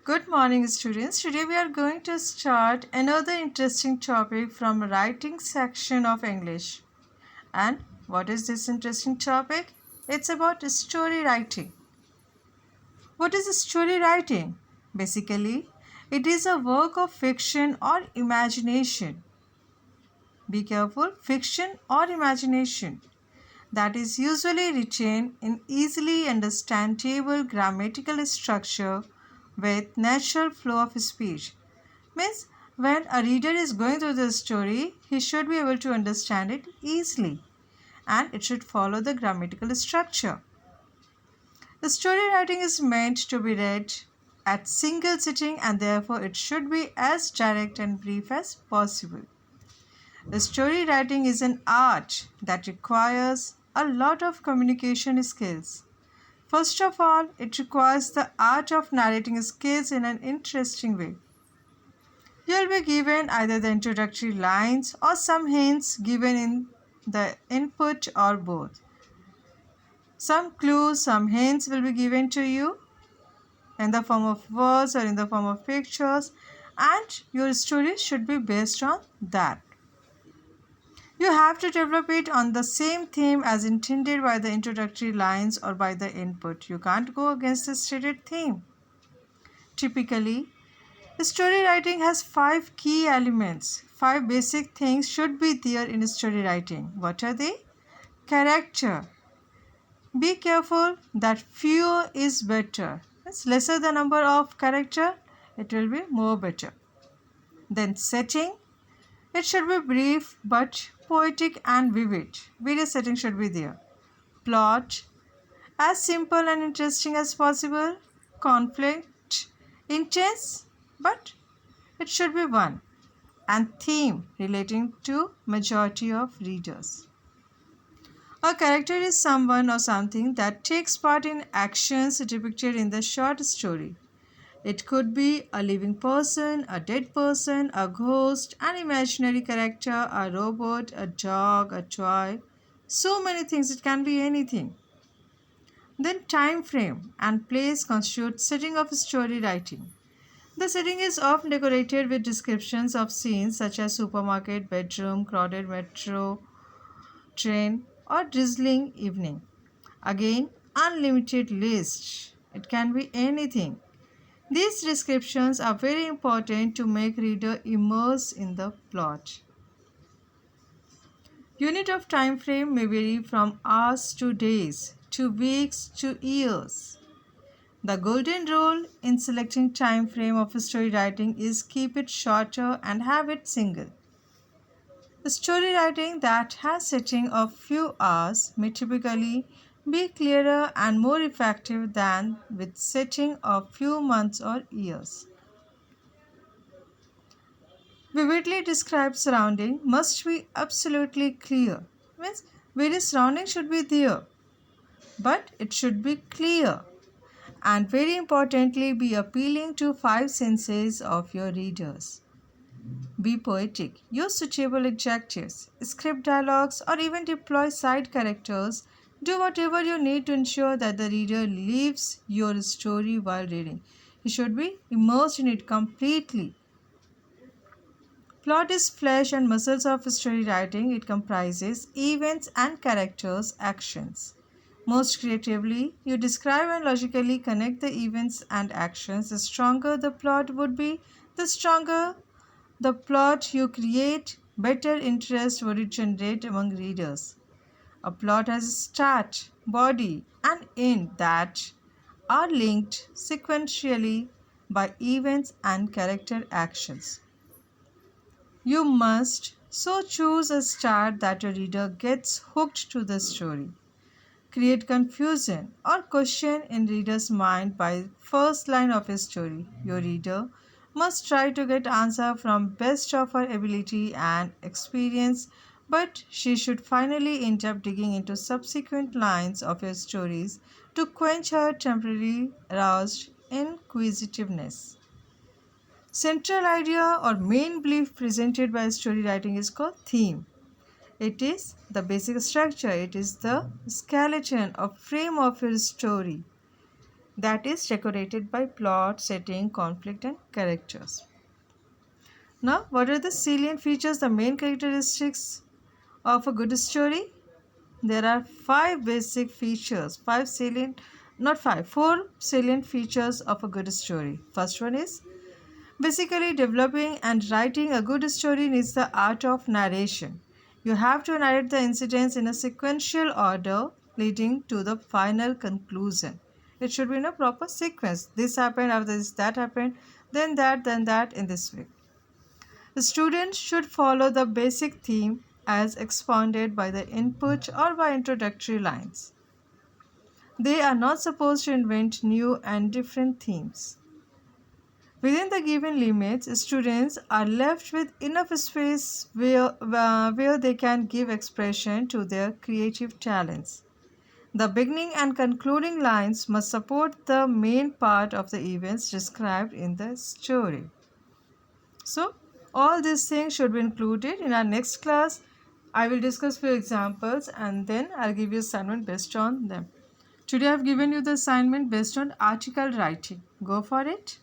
Good morning, students. Today we are going to start another interesting topic from writing section of English. And what is this interesting topic? It's about story writing. What is story writing? Basically, it is a work of fiction or imagination. Be careful, fiction or imagination that is usually written in easily understandable grammatical structure with natural flow of speech. Means when a reader is going through the story, he should be able to understand it easily and it should follow the grammatical structure. The story writing is meant to be read at single sitting and therefore it should be as direct and brief as possible. The story writing is an art that requires a lot of communication skills. First of all, it requires the art of narrating skills in an interesting way. You'll be given either the introductory lines or some hints given in the input or both. Some clues, some hints will be given to you in the form of words or in the form of pictures, and your story should be based on that. You have to develop it on the same theme as intended by the introductory lines or by the input. You can't go against the stated theme. Typically, story writing has 5 key elements. 5 basic things should be there in story writing. What are they? Character. Be careful that fewer is better. It's lesser the number of character, it will be more better. Then setting. It should be brief but poetic and vivid. Various settings should be there. Plot. As simple and interesting as possible. Conflict. Intense but it should be one. And theme relating to majority of readers. A character is someone or something that takes part in actions depicted in the short story. It could be a living person, a dead person, a ghost, an imaginary character, a robot, a dog, a toy. So many things, it can be anything. Then time frame and place constitute setting of story writing. The setting is often decorated with descriptions of scenes such as supermarket, bedroom, crowded metro, train, or drizzling evening. Again, unlimited list. It can be anything. These descriptions are very important to make reader immerse in the plot. Unit of time frame may vary from hours to days, to weeks to years. The golden rule in selecting time frame of story writing is keep it shorter and have it single. Story writing that has setting of few hours may typically be clearer and more effective than with setting of few months or years. Vividly described surrounding must be absolutely clear. Means various surrounding should be there, but it should be clear and very importantly be appealing to 5 senses of your readers. Be poetic, use suitable adjectives, script dialogues, or even deploy side characters. Do whatever you need to ensure that the reader leaves your story while reading. He should be immersed in it completely. Plot is flesh and muscles of story writing. It comprises events and characters' actions. Most creatively, you describe and logically connect the events and actions. The stronger the plot would be, the stronger the plot you create, better interest would it generate among readers. A plot has a start, body, and end that are linked sequentially by events and character actions. You must so choose a start that a reader gets hooked to the story. Create confusion or question in reader's mind by first line of a story. Your reader must try to get answer from best of her ability and experience, but she should finally end up digging into subsequent lines of your stories to quench her temporarily aroused inquisitiveness. Central idea or main belief presented by story writing is called theme. It is the basic structure, it is the skeleton or frame of your story. that is decorated by plot, setting, conflict, and characters. Now, what are the salient features, the main characteristics of a good story? There are five basic features, five salient, not five, four salient features of a good story. First one is basically developing and writing a good story needs the art of narration. You have to narrate the incidents in a sequential order leading to the final conclusion. It should be in a proper sequence. This happened, after this, that happened, then that, in this way. The students should follow the basic theme as expounded by the input or by introductory lines. They are not supposed to invent new and different themes. Within the given limits, students are left with enough space where they can give expression to their creative talents. The beginning and concluding lines must support the main part of the events described in the story. So, all these things should be included in our next class. I will discuss few examples and then I'll give you assignment based on them. Today I've given you the assignment based on article writing. Go for it.